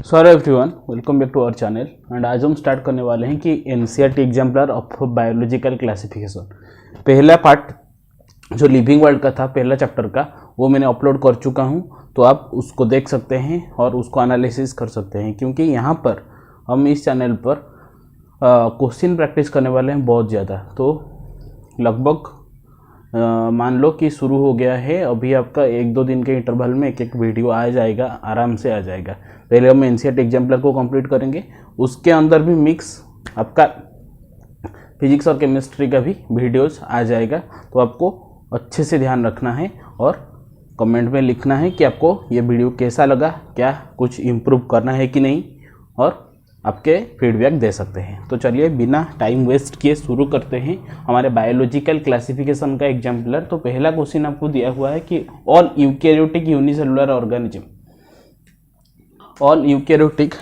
Sir everyone, welcome back to our channel. And आज हम start करने वाले हैं कि NCERT exemplar of biological classification. पहला पार्ट जो लिविंग वर्ल्ड का था, पहला चैप्टर का, वो मैंने अपलोड कर चुका हूँ, तो आप उसको देख सकते हैं और उसको एनालिसिस कर सकते हैं, क्योंकि यहाँ पर हम इस चैनल पर क्वेश्चन प्रैक्टिस करने वाले हैं बहुत ज़्यादा। तो लगभग मान लो कि शुरू हो गया है, अभी आपका 1-2 दिन के इंटरवल में एक वीडियो आ जाएगा, आराम से आ जाएगा। पहले हम एनसीईआरटी एग्जाम्पलर को कंप्लीट करेंगे, उसके अंदर भी मिक्स आपका फिजिक्स और केमिस्ट्री का भी वीडियोस आ जाएगा। तो आपको अच्छे से ध्यान रखना है और कमेंट में लिखना है कि आपको ये वीडियो कैसा लगा, क्या कुछ इम्प्रूव करना है कि नहीं, और आपके फीडबैक दे सकते हैं। तो चलिए बिना टाइम वेस्ट किए शुरू करते हैं हमारे बायोलॉजिकल क्लासिफिकेशन का एग्जाम्पलर। तो पहला क्वेश्चन आपको दिया हुआ है कि all eukaryotic unicellular organism, all eukaryotic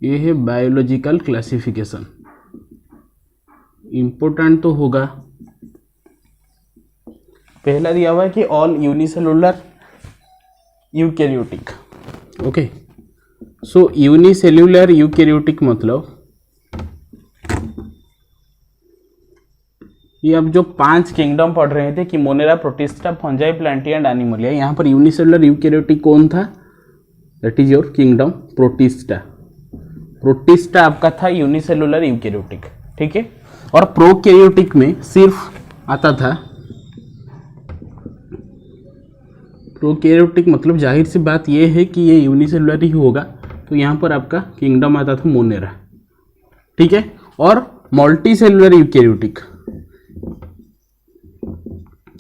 ये है बायोलॉजिकल क्लासिफिकेशन। इंपॉर्टेंट तो होगा। पहला दिया हुआ है कि ऑल यूनिसेलुलर यूकैरियोटिक। ओके, सो यूनिसेल्युलर यूकैरियोटिक मतलब ये अब जो 5 किंगडम पढ़ रहे थे कि Monera, Protista, fungi, Plantae and Animalia, यहाँ पर यूनिसेलुलर यूकैरियोटिक कौन था? That is your kingdom Protista. Protista आपका था यूनिसेलुलर यूकैरियोटिक, ठीक है। और प्रोकैरियोटिक में सिर्फ आता था, प्रोकैरियोटिक मतलब जाहिर सी बात यह है कि ये यूनिसेलुलर ही होगा, तो यहाँ पर आपका किंगडम आता था मोनेरा, ठीक है। और मल्टीसेलुलर यूकैरियोटिक,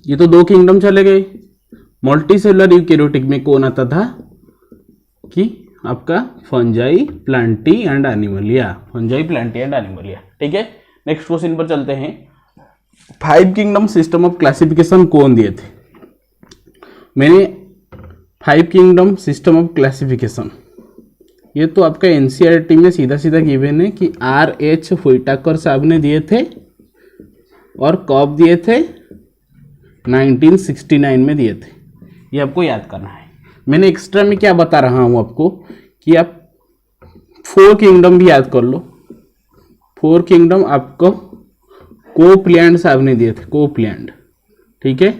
ये तो 2 किंगडम चले गए। मल्टीसेलुलर यूकैरियोटिक में कौन आता था कि आपका fungi, Plantae and Animalia, fungi, Plantae and Animalia, ठीक है। नेक्स्ट क्वेश्चन पर चलते हैं। 5 किंगडम सिस्टम ऑफ क्लासिफिकेशन कौन दिए थे? मैंने 5 किंगडम सिस्टम ऑफ क्लासिफिकेशन, ये तो आपका एनसीईआरटी में सीधा सीधा गिवन है कि R.H. व्हिटेकर साहब ने दिए थे, और कब दिए थे? 1969 में दिए थे। ये आपको याद करना है। मैंने एक्स्ट्रा में क्या बता रहा हूँ आपको कि आप 4 किंगडम भी याद कर लो। 4 किंगडम आपको कोपलैंड साहब ने दिए थे, कोपलैंड, ठीक है।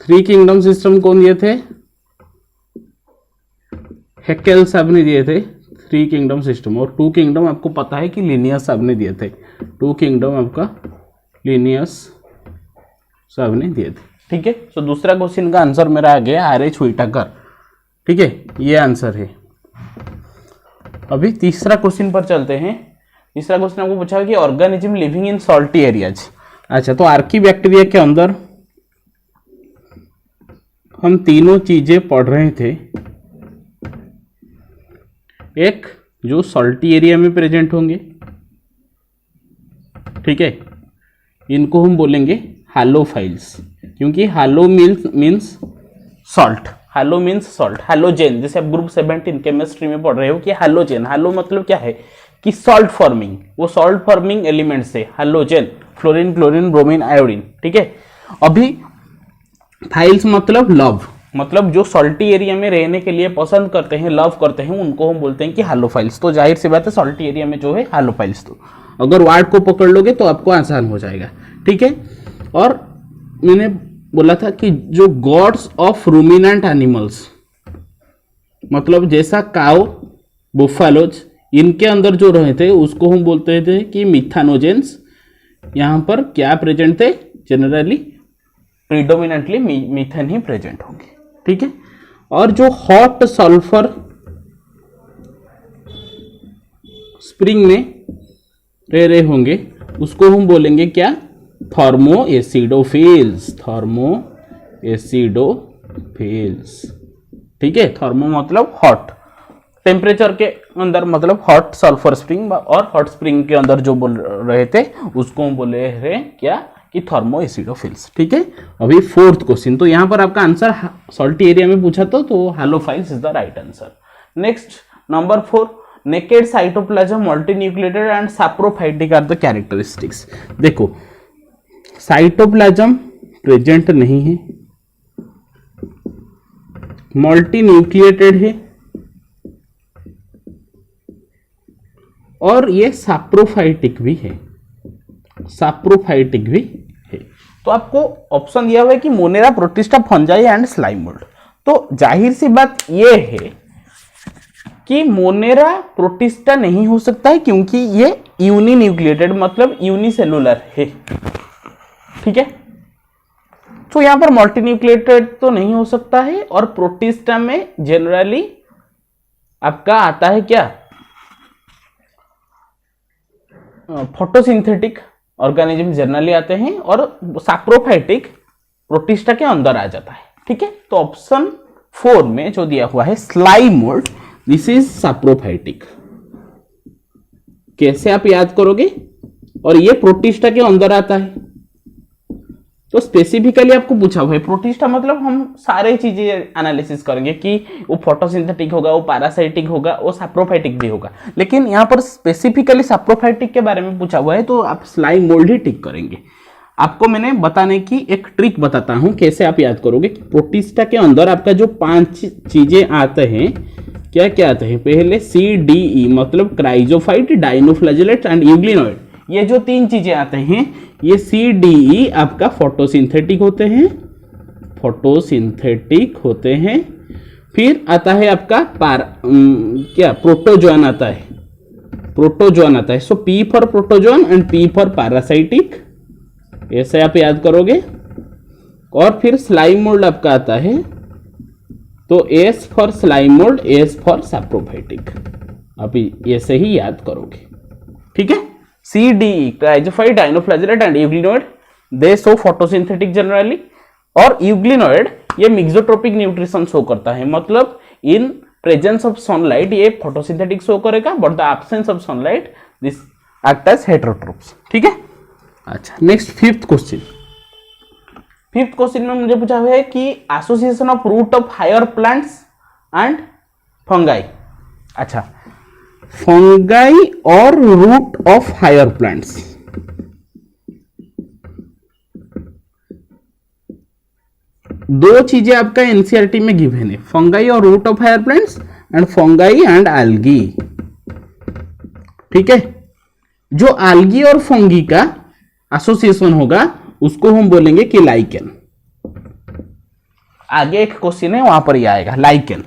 3 किंगडम सिस्टम कौन दिए थे? हैकेल साहब ने दिए थे 3 किंगडम सिस्टम। और 2 किंगडम आपको पता है कि लिनियस साहब ने दिए थे। 2 किंगडम आपका लिनियस साहब ने दिए थे, ठीक है। तो दूसरा क्वेश्चन का आंसर मेरा आ गया R.H. व्हिटेकर, ठीक है, ये आंसर है। अभी तीसरा क्वेश्चन पर चलते हैं। तीसरा क्वेश्चन आपको पूछा है कि organism living in salty areas. अच्छा, तो आर्कीबैक्टीरिया के अंदर हम तीनों चीजें पढ़ रहे थे। एक जो सॉल्टी एरिया में प्रेजेंट होंगे, ठीक है, इनको हम बोलेंगे हैलोफाइल्स, क्योंकि hello means salt, hello means salt, halogen, जैसे आप ग्रुप 17 केमिस्ट्री में पढ़ रहे हो कि हैलोजेन, हैलो मतलब क्या है कि सॉल्ट फॉर्मिंग, वो सॉल्ट फॉर्मिंग एलिमेंट से halogen, fluorine, chlorine, bromine, iodine, ठीक है। अभी फाइल्स मतलब लव, मतलब जो सॉल्टी एरिया में रहने के लिए पसंद करते हैं, लव करते हैं, उनको हम बोलते हैं कि हैलोफाइल्स। तो जाहिर सी बात है सॉल्टी एरिया में जो है हैलोफाइल्स। तो अगर वर्ड को पकड़ लोगे तो आपको आसान हो जाएगा, ठीक है। और मैंने बोला था कि जो गॉड्स ऑफ रूमिनेंट एनिमल्स, मतलब जैसा काउ, बुफालोज, इनके अंदर जो रहते उसको हम बोलते थे कि मिथानोजेंस। यहाँ पर क्या प्रेजेंट थे? जनरली प्रीडोमिनेंटली मीथेन ही प्रेजेंट होंगे, ठीक है। और जो हॉट सल्फर स्प्रिंग में रह रहे होंगे उसको हम बोलेंगे क्या? थर्मो एसिडोफिल्स, थर्मो एसिडोफिल्स, ठीक है। थर्मो मतलब हॉट, टेम्परेचर के अंदर मतलब हॉट सल्फर स्प्रिंग, और हॉट स्प्रिंग के अंदर जो बोल रहे थे उसको हम बोले रहे क्या कि थर्मो एसिडोफिल्स, ठीक है। अभी 4th क्वेश्चन, तो यहाँ पर आपका आंसर सॉल्टी एरिया में पूछा तो halophiles is the right answer. Next number 4, naked cytoplasm, multinucleated and saprophytic are the characteristics. देखो साइटोप्लाज्म प्रेजेंट नहीं है, मल्टी न्यूक्लिएटेड है और ये साप्रोफाइटिक भी है, साप्रोफाइटिक भी है। तो आपको ऑप्शन दिया हुआ है कि Monera, Protista, fungi and slime mould. तो जाहिर सी बात ये है कि मोनेरा प्रोटिस्टा नहीं हो सकता है क्योंकि ये यूनिन्यूक्लिएटेड मतलब यूनिसेलुलर है, ठीक है। तो यहां पर मल्टीन्यूक्लिएटेड तो नहीं हो सकता है और प्रोटिस्टा में जनरली आपका आता है क्या, फोटोसिंथेटिक ऑर्गेनिज्म जनरली आते हैं और सैप्रोफाइटिक प्रोटिस्टा के अंदर आ जाता है, ठीक है। तो ऑप्शन 4 में जो दिया हुआ है slime mould, this is saprophytic. कैसे आप याद करोगे, और ये प्रोटिस्टा के अंदर आता है। तो स्पेसिफिकली आपको पूछा हुआ है प्रोटिस्टा मतलब हम सारे चीजें एनालिसिस करेंगे कि वो फोटोसिंथेटिक होगा, वो पैरासाइटिक होगा, वो सैप्रोफाइटिक भी होगा, लेकिन यहाँ पर स्पेसिफिकली सैप्रोफाइटिक के बारे में पूछा हुआ है तो आप स्लाइम मोल्ड ही टिक करेंगे। आपको मैंने बताने की एक ट्रिक बताता हूं कैसे आप याद करोगे। प्रोटिस्टा के अंदर आपका जो 5 चीजें आते हैं, क्या क्या आते हैं, पहले CDE मतलब क्राइजोफाइट, डाइनोफ्लैजेलेट एंड यूग्लिनोइड। ये जो 3 चीजें आते हैं, ये CDE आपका फोटोसिंथेटिक होते हैं, फोटोसिंथेटिक होते हैं। फिर आता है आपका क्या प्रोटोजोन आता है, प्रोटोजोन आता है। सो P for protozoan and P for parasitic, ऐसे आप याद करोगे। और फिर स्लाइम मोल्ड आपका आता है, तो S for slime mould, S for saprophytic, आप ऐसे ही याद करोगे, ठीक है। CDE chrysophyte, dinoflagellate and euglenoid, they show photosynthetic generally. और यूग्लिनोइड ये मिक्सोट्रोपिक न्यूट्रिशन शो करता है, मतलब इन प्रेजेंस ऑफ सनलाइट ये फोटोसिंथेटिक शो करेगा, but the absence of sunlight this act as heterotrophs, ठीक है। अच्छा, next 5th question. 5th question में मुझे पूछा हुआ है कि association of root of higher plants and fungi. अच्छा, फंगाई और रूट ऑफ हायर प्लांट्स, दो चीजें आपका एनसीईआरटी में गिवन है, फंगाई और root of higher plants and fungi and algae, ठीक है। जो एल्गी और फंगी का एसोसिएशन होगा उसको हम बोलेंगे कि लाइकेन। आगे एक क्वेश्चन है वहां पर ही आएगा लाइकेन।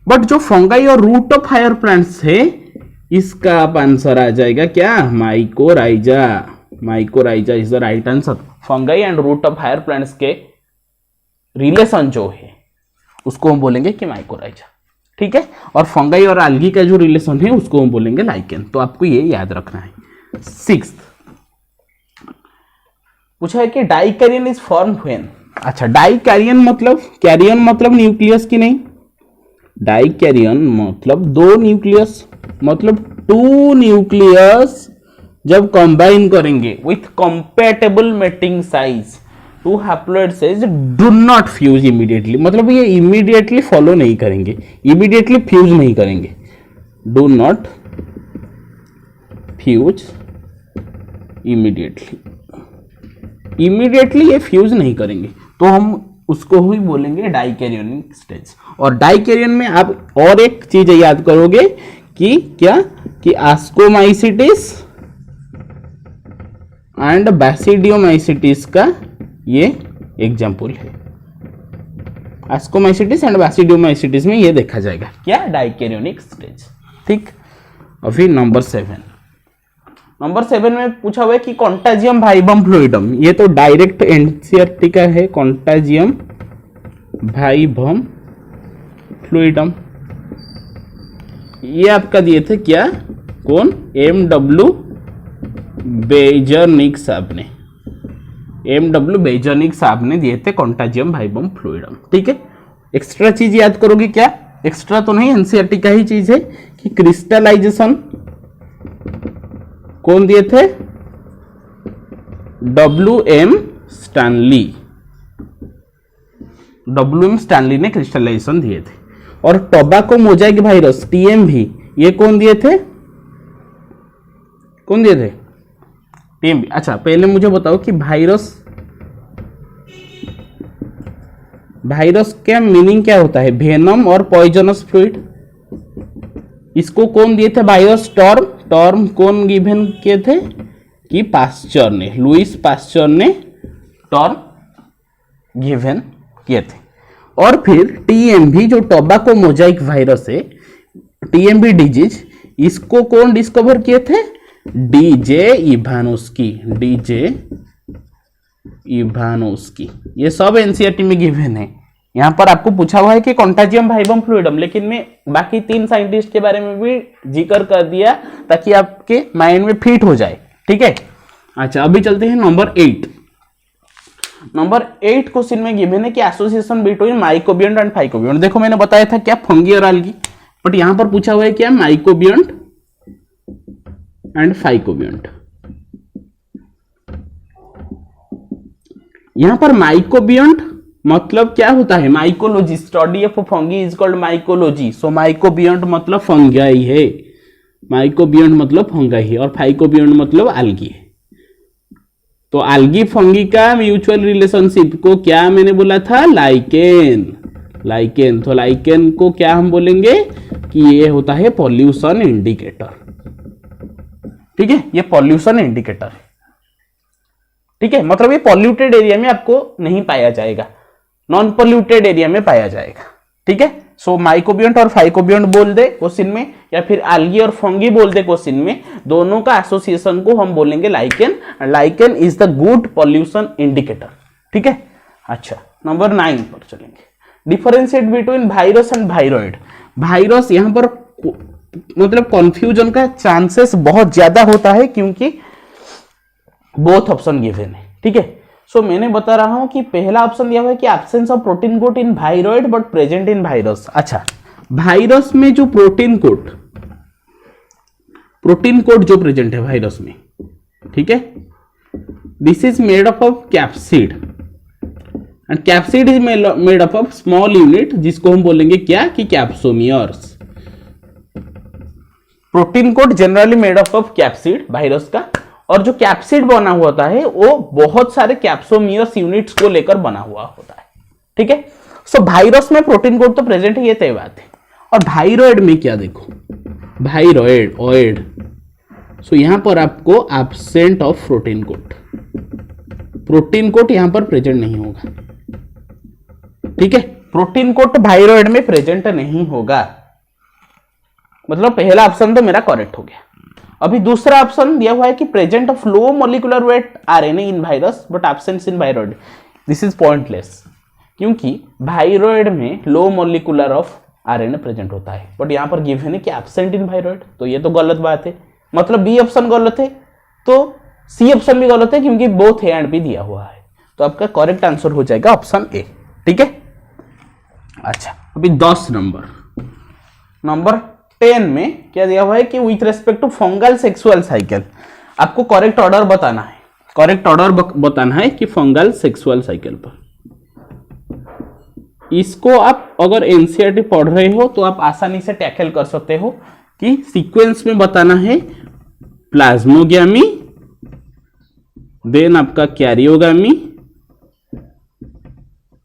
बट जो फंगाई और रूट ऑफ हायर प्लांट्स है, इसका आप आंसर आ जाएगा क्या, mycorrhiza. Mycorrhiza is the right answer. Fungi and root of higher plants के रिलेशन जो है उसको हम बोलेंगे कि माइकोराइजा, ठीक है। और फंगाई और एल्गी का जो रिलेशन है उसको हम बोलेंगे लाइकेन। तो आपको ये याद रखना है। 6th पूछा है कि डाइकैरियन इज फॉर्म्ड व्हेन। अच्छा, डाइकैरियन मतलब न्यूक्लियस की नहीं, डाइकैरियन मतलब 2 न्यूक्लियस, मतलब 2 न्यूक्लियस जब कंबाइन करेंगे with compatible mating size, 2 haploid size do not fuse immediately, मतलब ये इमीडिएटली फॉलो नहीं करेंगे, इमीडिएटली फ्यूज नहीं करेंगे, डू नॉट फ्यूज इमीडिएटली ये फ्यूज नहीं करेंगे, तो हम उसको ही बोलेंगे डाइकैरियोनिक स्टेज। और डाइकैरियन में आप और एक चीज याद करोगे कि क्या, कि आस्कोमाइसिटिस एंड बैसिडियोमाइसिटिस का ये एग्जाम्पल है। आस्कोमाइसिटिस एंड बैसिडियोमाइसिटिस में ये देखा जाएगा क्या, डाइकैरियोनिक स्टेज, ठीक। और फिर नंबर 7 में पूछा हुआ है कि कॉन्टाजियम वाइबम फ्लूइडम, ये तो डायरेक्ट एनसीईआरटी का है, कॉन्टाजियम वाइबम फ्लूइडम, ये आपका दिए थे क्या, कौन, MW बेजरनिक साहब ने दिए थे कॉन्टाजियम वाइबम फ्लूइडम, ठीक है। एक्स्ट्रा चीज याद करोगे क्या, एक्स्ट्रा तो नहीं, एनसीईआरटी का ही चीज है कि क्रिस्टलाइजेशन कौन दिए थे, WM स्टैनली ने क्रिस्टलाइजेशन दिए थे। और टोबैको मोजाइक वायरस TMV, ये कौन दिए थे, टीएमबी। अच्छा पहले मुझे बताओ कि वायरस का मीनिंग क्या होता है? वेनम और पॉइजनस फ्लूइड। इसको कौन दिए थे? बायोस टर्म कौन गिवन किए थे? कि पास्चर ने, लुइस पास्चर ने टर्म गिवन किए थे। और फिर टीएमवी जो टोबैको मोजाइक वायरस है, टीएमवी डिजीज, इसको कौन डिस्कवर किए थे? DJ Ivanovsky. ये सब एनसीईआरटी में गिवन है। यहां पर आपको पूछा हुआ है कि कॉन्टाजियम वाइबम फ्लूइडम, लेकिन मैं बाकी 3 साइंटिस्ट के बारे में भी जिक्र कर दिया ताकि आपके माइंड में फिट हो जाए। ठीक है। अच्छा अभी चलते हैं नंबर 8। नंबर 8 क्वेश्चन में गिवन है कि एसोसिएशन बिटवीन माइकोबियंट एंड फाइकोबियंट। देखो मैंने बताया था क्या, फंगी और एल्गी, बट यहां पर पूछा हुआ है क्या? Mycobiont and phycobiont. यहां पर माइकोबियंट मतलब क्या होता है? Mycology, study of fungi is called mycology. So mycobiont मतलब फंगाई है, माइकोबियंट मतलब फंगाई है, और फाइकोबियंट मतलब एल्गी है। तो एल्गी फंगी का म्यूचुअल रिलेशनशिप को क्या मैंने बोला था? लाइकेन। तो लाइकेन को क्या हम बोलेंगे कि ये होता है पॉल्यूशन इंडिकेटर। ठीक है, ये पॉल्यूशन इंडिकेटर है। ठीक है, मतलब ये पॉल्यूटेड एरिया में आपको नहीं पाया जाएगा, नॉन पॉल्यूटेड एरिया में पाया जाएगा। ठीक है, सो माइकोबियंट और फाइकोबियंट बोल दे क्वेश्चन में, या फिर एल्गी और फंगी बोल दे क्वेश्चन में, दोनों का एसोसिएशन को हम बोलेंगे lichen. Lichen is the good pollution indicator. ठीक है। अच्छा नंबर 9 पर चलेंगे। Differentiate between virus and viroid. Virus यहां पर मतलब कंफ्यूजन का चांसेस बहुत ज्यादा होता है क्योंकि बोथ ऑप्शन गिवन है। ठीक है, सो मैंने बता रहा हूं कि पहला ऑप्शन दिया हुआ है कि absence of protein coat in viroid but present in virus. अच्छा, वायरस में जो प्रोटीन कोट जो प्रेजेंट है वायरस में, ठीक है, this is made up of capsid, and capsid is made up of small unit जिसको हम बोलेंगे क्या? कि capsomeres. Protein coat generally made up of capsid virus का, और जो कैप्सिड बना होता है वो बहुत सारे कैप्सोमियर्स यूनिट्स को लेकर बना हुआ होता है। ठीक है, सो वायरस में प्रोटीन कोट तो प्रेजेंट है, ये तय बात है। और वायरॉइड में क्या देखो, वायरॉइड सो यहां पर आपको एब्सेंट ऑफ प्रोटीन कोट यहां पर प्रेजेंट नहीं होगा। ठीक है, प्रोटीन कोट वायरॉइड में प्रेजेंट नहीं होगा, मतलब पहला ऑप्शन तो मेरा करेक्ट हो गया। अभी दूसरा ऑप्शन दिया हुआ है कि present of low molecular weight RNA in virus but absence in viroid. This is pointless, क्योंकि वायरॉइड में low molecular of RNA present होता है, बट यहां पर गिवन है कि एब्सेंट इन वायरॉइड, तो ये तो गलत बात है। मतलब बी ऑप्शन गलत है, तो सी ऑप्शन भी गलत है क्योंकि बोथ ए एंड बी दिया हुआ है। तो आपका करेक्ट आंसर हो जाएगा ऑप्शन ए। ठीक है। अच्छा अभी 10 नंबर 10 में क्या दिया हुआ है कि with respect to fungal sexual cycle आपको करेक्ट ऑर्डर बताना है, कि फंगल सेक्सुअल साइकिल पर। इसको आप अगर एनसीईआरटी पढ़ रहे हो तो आप आसानी से टैकल कर सकते हो कि सीक्वेंस में बताना है प्लाज्मोगैमी, देन आपका कैरियोगामी,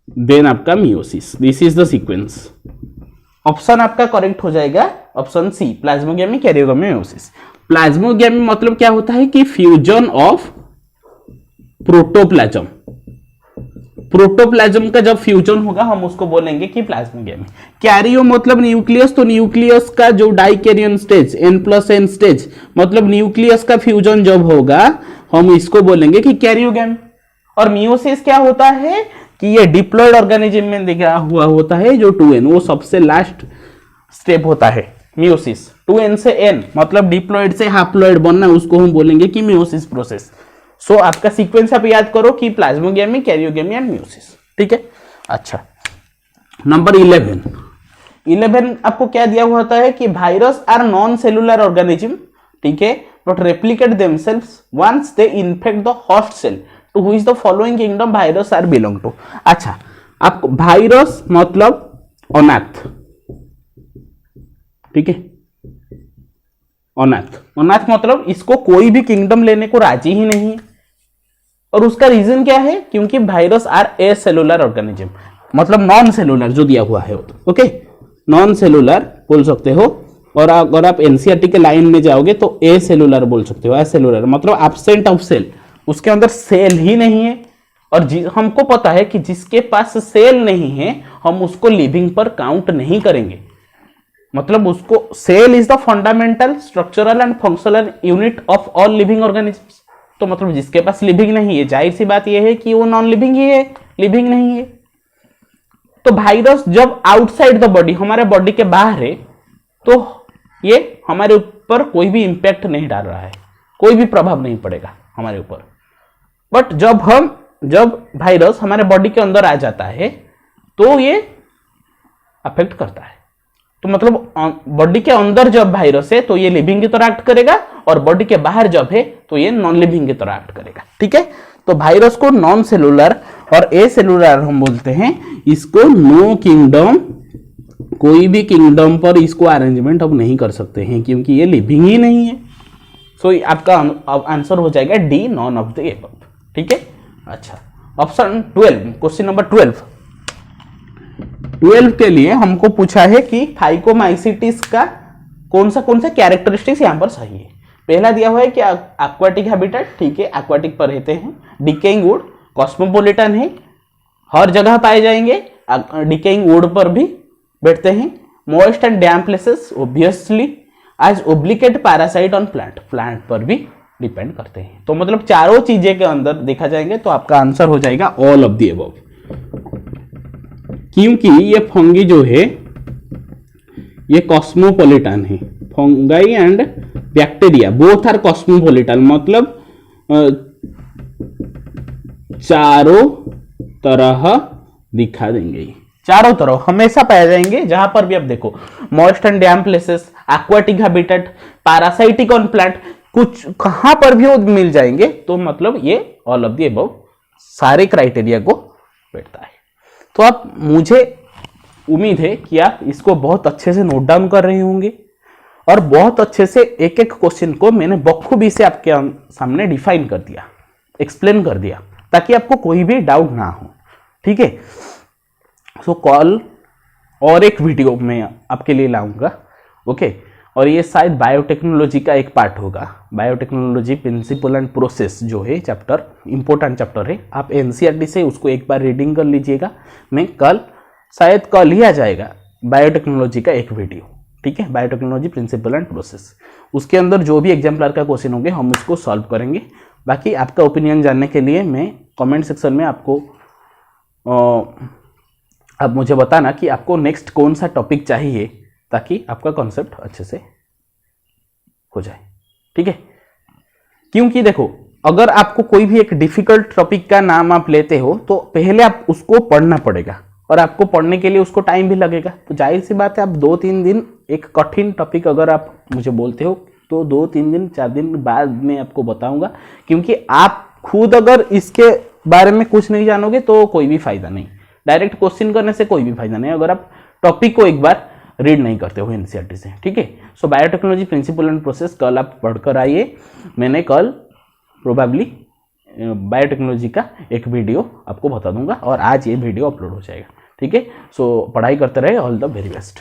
देन आपका meiosis. This is the sequence. Option आपका करेक्ट हो जाएगा option C, plasmogamy, karyogamy, meiosis. Plasmogamy मतलब क्या होता है कि फ्यूजन ऑफ प्रोटोप्लाज्म। प्रोटोप्लाज्म का जब फ्यूजन होगा हम उसको बोलेंगे कि प्लाज्मोगैमी। कैरियो मतलब न्यूक्लियस, तो न्यूक्लियस का जो डाइकैरियन स्टेज N+N स्टेज मतलब न्यूक्लियस का फ्यूजन जब होगा हम इसको बोलेंगे कि कैरियोगैमी। और मियोसिस क्या होता है कि ये डिप्लॉयड ऑर्गेनिज्म में दिखा हुआ होता है जो 2N, वो सबसे लास्ट स्टेप होता है मियोसिस। 2N से N मतलब डिप्लॉयड से हैप्लॉयड बनना, उसको हम बोलेंगे कि मियोसिस प्रोसेस। सो आपका सीक्वेंस आप याद करो कि प्लाज्मोगैमी, कैरियोगैमी एंड मियोसिस। ठीक है। अच्छा नंबर 11 आपको क्या दिया हुआ होता है कि virus are non cellular organism, ठीक है, but replicate themselves once they infect the host cell to which the following kingdom virus are belong to. अच्छा, आपको वायरस मतलब अनाथ, ठीक है, अनाथ। अनाथ मतलब इसको कोई भी किंगडम लेने को राजी ही नहीं है। और उसका रीजन क्या है? क्योंकि virus are acellular organism, मतलब नॉन सेलुलर जो दिया हुआ है वो तो ओके, नॉन सेलुलर बोल सकते हो। और अगर आप एनसीईआरटी के लाइन में जाओगे तो ए सेलुलर बोल सकते हो। ए सेलुलर मतलब एब्सेंट ऑफ सेल, उसके अंदर सेल ही नहीं है। और हमको पता है कि जिसके पास सेल नहीं है हम उसको लिविंग पर काउंट नहीं करेंगे। मतलब उसको cell is the fundamental structural and functional unit of all living organisms. तो मतलब जिसके पास लिविंग नहीं है, जाहिर सी बात यह है कि वो नॉन लिविंग ही है, लिविंग नहीं है। तो वायरस जब आउटसाइड द बॉडी, हमारे बॉडी के बाहर है, तो ये हमारे ऊपर कोई भी इंपैक्ट नहीं डाल रहा है, कोई भी प्रभाव नहीं पड़ेगा हमारे ऊपर। बट जब वायरस हमारे बॉडी के अंदर आ जाता है तो ये अफेक्ट करता है। तो मतलब बॉडी के अंदर जब वायरस है तो ये लिविंग की तरह एक्ट करेगा, और बॉडी के बाहर जब है तो ये नॉन लिविंग की तरह एक्ट करेगा। ठीक है, तो वायरस को नॉन सेलुलर और ए सेलुलर हम बोलते हैं। इसको नो किंगडम, कोई भी किंगडम पर इसको अरेंजमेंट अब नहीं कर सकते हैं क्योंकि ये लिविंग ही नहीं है। सो आपका आंसर हो जाएगा D, none of the above. ठीक है, अच्छा ऑप्शन 12, क्वेश्चन नंबर 12 के लिए हमको पूछा है कि फाइकोमाइसिटिस का कौन सा कैरेक्टरिस्टिक्स यहां पर सही है। पहला दिया हुआ है कि एक्वाटिक हैबिटेट, ठीक है, एक्वाटिक पर रहते हैं। डिकेइंग वुड, कॉस्मोपोलिटन है, हर जगह पाए जाएंगे, डिकेइंग वुड पर भी बैठते हैं। Moist and damp places obviously, as obligate parasite on plant, plant पर भी डिपेंड करते हैं। तो मतलब चारों चीजें के अंदर देखा जाएंगे तो आपका आंसर हो जाएगा ऑल ऑफ द अबव। क्योंकि ये फंगी जो है ये कॉस्मोपोलिटन है। Fungi and bacteria both are cosmopolitan, मतलब चारों तरह दिखा देंगे, चारों तरफ हमेशा पाए जाएंगे जहां पर भी आप देखो। Moist and damp places, aquatic habitat, parasitic on plant, कुछ कहां पर भी वो मिल जाएंगे। तो मतलब ये ऑल ऑफ द अबव सारे क्राइटेरिया को बैठता है। तो आप, मुझे उम्मीद है कि आप इसको बहुत अच्छे से नोट डाउन कर रहे होंगे और बहुत अच्छे से एक एक क्वेश्चन को मैंने बखूबी से आपके सामने डिफाइन कर दिया, एक्सप्लेन कर दिया, ताकि आपको कोई भी डाउट ना हो। ठीक है, सो कॉल और एक वीडियो मैं आपके लिए लाऊंगा, ओके। और ये शायद बायोटेक्नोलॉजी का एक पार्ट होगा। बायोटेक्नोलॉजी प्रिंसिपल एंड प्रोसेस जो है चैप्टर, इंपॉर्टेंट चैप्टर है। आप एनसीईआरटी से उसको एक बार रीडिंग कर लीजिएगा। मैं शायद कल ही आ जाएगा बायोटेक्नोलॉजी का एक वीडियो, ठीक है, बायोटेक्नोलॉजी प्रिंसिपल एंड प्रोसेस। उसके अंदर जो भी एग्जाम्पलर का क्वेश्चन होंगे हम उसको सॉल्व करेंगे। बाकी आपका ओपिनियन जानने के लिए मैं कमेंट सेक्शन में आपको अब मुझे बताना कि आपको नेक्स्ट कौन सा टॉपिक चाहिए, ताकि आपका कॉन्सेप्ट अच्छे से हो जाए। ठीक है, क्योंकि देखो अगर आपको कोई भी एक डिफिकल्ट टॉपिक का नाम आप लेते हो तो पहले आप उसको पढ़ना पड़ेगा, और आपको पढ़ने के लिए उसको टाइम भी लगेगा। तो जाहिर सी बात है, आप 2-3 दिन एक कठिन टॉपिक अगर आप मुझे बोलते हो तो 2-3 दिन 4 दिन बाद मैं आपको बताऊंगा, क्योंकि आप खुद अगर इसके बारे में कुछ नहीं जानोगे तो कोई भी फायदा नहीं। डायरेक्ट क्वेश्चन करने से कोई भी फायदा नहीं अगर आप टॉपिक को एक बार रीड नहीं करते हो एनसीईआरटी से। ठीक है, सो बायोटेक्नोलॉजी प्रिंसिपल एंड प्रोसेस कल आप पढ़कर आइए। मैंने कल प्रोबेबली बायोटेक्नोलॉजी का एक वीडियो आपको बता दूंगा, और आज ये वीडियो अपलोड हो जाएगा। ठीक है, सो पढ़ाई करते रहे। All the very best.